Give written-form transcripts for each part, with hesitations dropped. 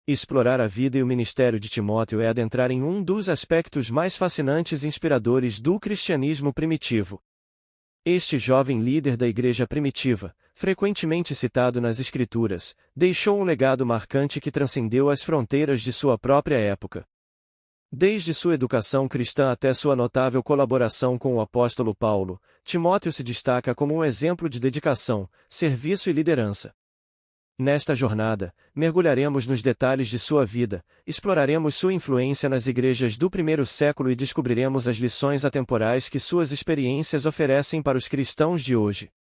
Explorar a vida e o ministério de Timóteo é adentrar em um dos aspectos mais fascinantes e inspiradores do cristianismo primitivo. Este jovem líder da igreja primitiva, frequentemente citado nas Escrituras, deixou um legado marcante que transcendeu as fronteiras de sua própria época. Desde sua educação cristã até sua notável colaboração com o apóstolo Paulo, Timóteo se destaca como um exemplo de dedicação, serviço e liderança. Nesta jornada, mergulharemos nos detalhes de sua vida, exploraremos sua influência nas igrejas do primeiro século e descobriremos as lições atemporais que suas experiências oferecem para os cristãos de hoje.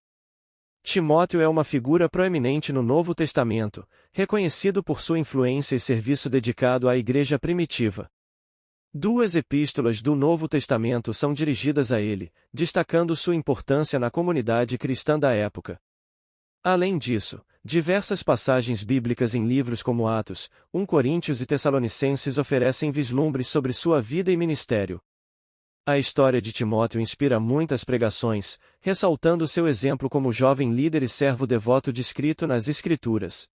Timóteo é uma figura proeminente no Novo Testamento, reconhecido por sua influência e serviço dedicado à igreja primitiva. Duas epístolas do Novo Testamento são dirigidas a ele, destacando sua importância na comunidade cristã da época. Além disso, diversas passagens bíblicas em livros como Atos, 1 Coríntios e Tessalonicenses oferecem vislumbres sobre sua vida e ministério. A história de Timóteo inspira muitas pregações, ressaltando seu exemplo como jovem líder e servo devoto descrito nas Escrituras.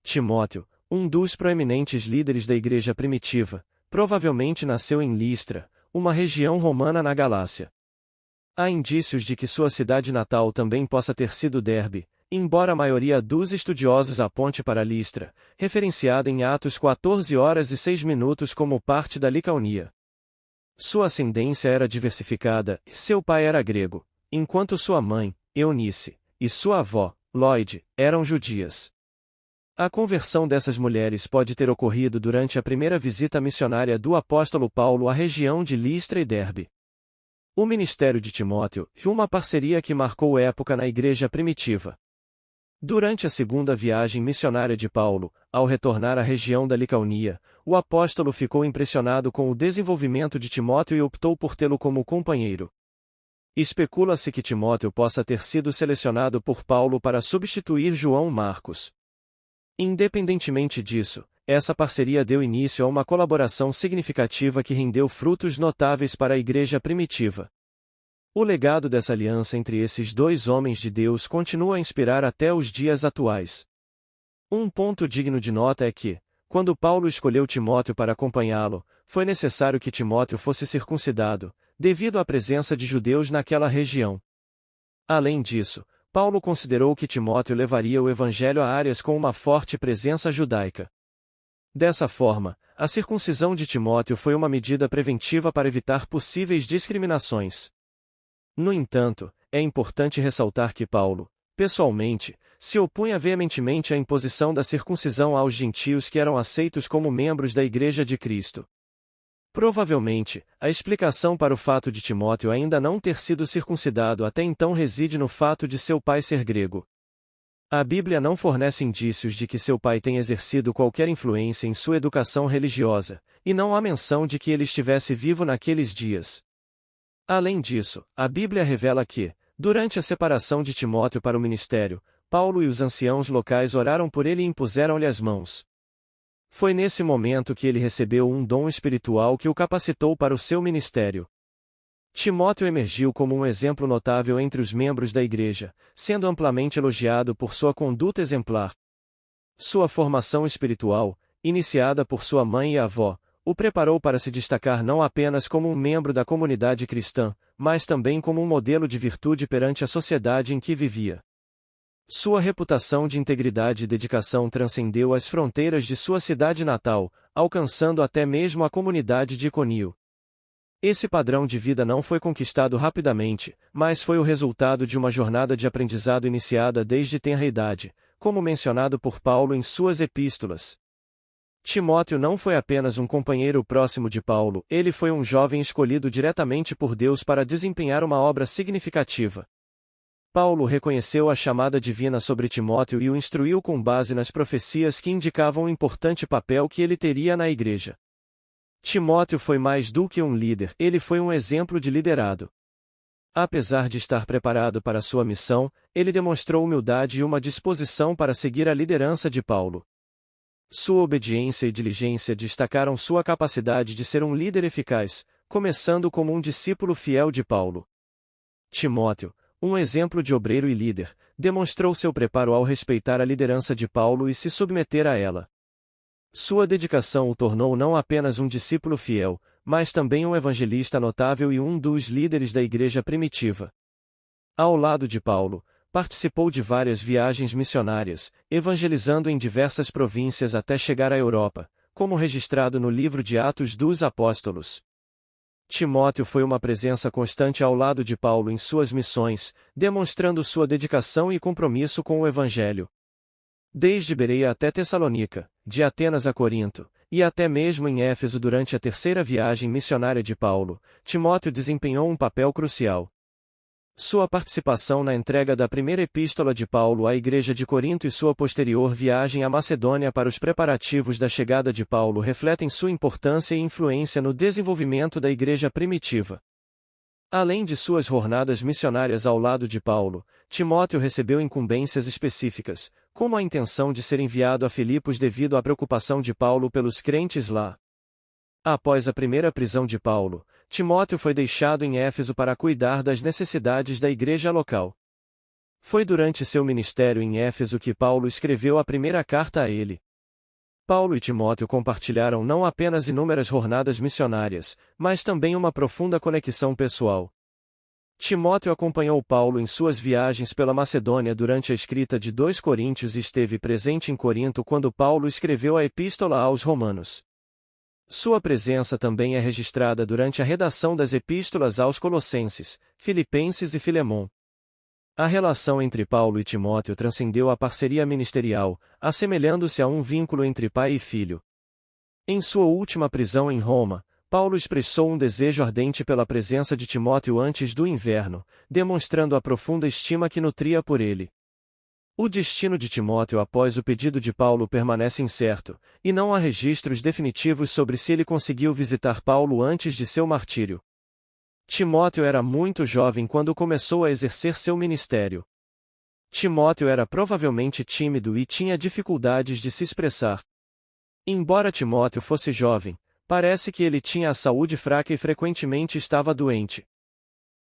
Timóteo, um dos proeminentes líderes da igreja primitiva, provavelmente nasceu em Listra, uma região romana na Galácia. Há indícios de que sua cidade natal também possa ter sido Derbe, embora a maioria dos estudiosos aponte para Listra, referenciada em Atos 14h06 como parte da Licaonia. Sua ascendência era diversificada, seu pai era grego, enquanto sua mãe, Eunice, e sua avó, Lóide, eram judias. A conversão dessas mulheres pode ter ocorrido durante a primeira visita missionária do apóstolo Paulo à região de Listra e Derbe. O ministério de Timóteo foi uma parceria que marcou época na igreja primitiva. Durante a segunda viagem missionária de Paulo, ao retornar à região da Licaonia, o apóstolo ficou impressionado com o desenvolvimento de Timóteo e optou por tê-lo como companheiro. Especula-se que Timóteo possa ter sido selecionado por Paulo para substituir João Marcos. Independentemente disso, essa parceria deu início a uma colaboração significativa que rendeu frutos notáveis para a igreja primitiva. O legado dessa aliança entre esses dois homens de Deus continua a inspirar até os dias atuais. Um ponto digno de nota é que, quando Paulo escolheu Timóteo para acompanhá-lo, foi necessário que Timóteo fosse circuncidado, devido à presença de judeus naquela região. Além disso, Paulo considerou que Timóteo levaria o evangelho a áreas com uma forte presença judaica. Dessa forma, a circuncisão de Timóteo foi uma medida preventiva para evitar possíveis discriminações. No entanto, é importante ressaltar que Paulo, pessoalmente, se opunha veementemente à imposição da circuncisão aos gentios que eram aceitos como membros da Igreja de Cristo. Provavelmente, a explicação para o fato de Timóteo ainda não ter sido circuncidado até então reside no fato de seu pai ser grego. A Bíblia não fornece indícios de que seu pai tenha exercido qualquer influência em sua educação religiosa, e não há menção de que ele estivesse vivo naqueles dias. Além disso, a Bíblia revela que, durante a separação de Timóteo para o ministério, Paulo e os anciãos locais oraram por ele e impuseram-lhe as mãos. Foi nesse momento que ele recebeu um dom espiritual que o capacitou para o seu ministério. Timóteo emergiu como um exemplo notável entre os membros da igreja, sendo amplamente elogiado por sua conduta exemplar. Sua formação espiritual, iniciada por sua mãe e avó, o preparou para se destacar não apenas como um membro da comunidade cristã, mas também como um modelo de virtude perante a sociedade em que vivia. Sua reputação de integridade e dedicação transcendeu as fronteiras de sua cidade natal, alcançando até mesmo a comunidade de Iconio. Esse padrão de vida não foi conquistado rapidamente, mas foi o resultado de uma jornada de aprendizado iniciada desde tenra idade, como mencionado por Paulo em suas epístolas. Timóteo não foi apenas um companheiro próximo de Paulo, ele foi um jovem escolhido diretamente por Deus para desempenhar uma obra significativa. Paulo reconheceu a chamada divina sobre Timóteo e o instruiu com base nas profecias que indicavam o importante papel que ele teria na igreja. Timóteo foi mais do que um líder, ele foi um exemplo de liderado. Apesar de estar preparado para sua missão, ele demonstrou humildade e uma disposição para seguir a liderança de Paulo. Sua obediência e diligência destacaram sua capacidade de ser um líder eficaz, começando como um discípulo fiel de Paulo. Timóteo, um exemplo de obreiro e líder, demonstrou seu preparo ao respeitar a liderança de Paulo e se submeter a ela. Sua dedicação o tornou não apenas um discípulo fiel, mas também um evangelista notável e um dos líderes da igreja primitiva. Ao lado de Paulo, participou de várias viagens missionárias, evangelizando em diversas províncias até chegar à Europa, como registrado no livro de Atos dos Apóstolos. Timóteo foi uma presença constante ao lado de Paulo em suas missões, demonstrando sua dedicação e compromisso com o Evangelho. Desde Bereia até Tessalônica, de Atenas a Corinto, e até mesmo em Éfeso durante a terceira viagem missionária de Paulo, Timóteo desempenhou um papel crucial. Sua participação na entrega da primeira epístola de Paulo à Igreja de Corinto e sua posterior viagem à Macedônia para os preparativos da chegada de Paulo refletem sua importância e influência no desenvolvimento da igreja primitiva. Além de suas jornadas missionárias ao lado de Paulo, Timóteo recebeu incumbências específicas, como a intenção de ser enviado a Filipos devido à preocupação de Paulo pelos crentes lá. Após a primeira prisão de Paulo, Timóteo foi deixado em Éfeso para cuidar das necessidades da igreja local. Foi durante seu ministério em Éfeso que Paulo escreveu a primeira carta a ele. Paulo e Timóteo compartilharam não apenas inúmeras jornadas missionárias, mas também uma profunda conexão pessoal. Timóteo acompanhou Paulo em suas viagens pela Macedônia durante a escrita de 2 Coríntios e esteve presente em Corinto quando Paulo escreveu a Epístola aos Romanos. Sua presença também é registrada durante a redação das epístolas aos Colossenses, Filipenses e Filemon. A relação entre Paulo e Timóteo transcendeu a parceria ministerial, assemelhando-se a um vínculo entre pai e filho. Em sua última prisão em Roma, Paulo expressou um desejo ardente pela presença de Timóteo antes do inverno, demonstrando a profunda estima que nutria por ele. O destino de Timóteo após o pedido de Paulo permanece incerto, e não há registros definitivos sobre se ele conseguiu visitar Paulo antes de seu martírio. Timóteo era muito jovem quando começou a exercer seu ministério. Timóteo era provavelmente tímido e tinha dificuldades de se expressar. Embora Timóteo fosse jovem, parece que ele tinha a saúde fraca e frequentemente estava doente.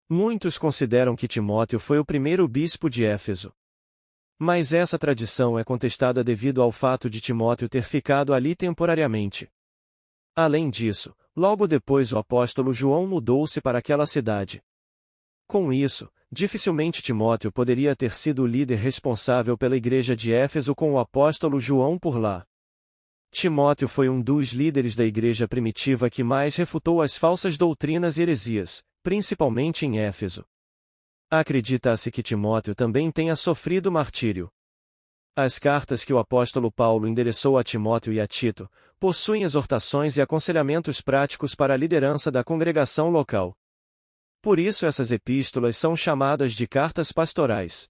Muitos consideram que Timóteo foi o primeiro bispo de Éfeso. Mas essa tradição é contestada devido ao fato de Timóteo ter ficado ali temporariamente. Além disso, logo depois o apóstolo João mudou-se para aquela cidade. Com isso, dificilmente Timóteo poderia ter sido o líder responsável pela igreja de Éfeso com o apóstolo João por lá. Timóteo foi um dos líderes da igreja primitiva que mais refutou as falsas doutrinas e heresias, principalmente em Éfeso. Acredita-se que Timóteo também tenha sofrido martírio. As cartas que o apóstolo Paulo endereçou a Timóteo e a Tito possuem exortações e aconselhamentos práticos para a liderança da congregação local. Por isso essas epístolas são chamadas de cartas pastorais.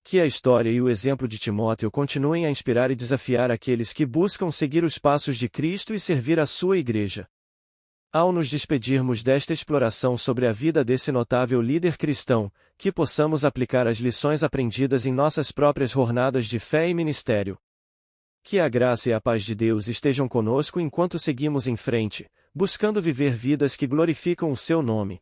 Que a história e o exemplo de Timóteo continuem a inspirar e desafiar aqueles que buscam seguir os passos de Cristo e servir a sua igreja. Ao nos despedirmos desta exploração sobre a vida desse notável líder cristão, que possamos aplicar as lições aprendidas em nossas próprias jornadas de fé e ministério. Que a graça e a paz de Deus estejam conosco enquanto seguimos em frente, buscando viver vidas que glorificam o seu nome.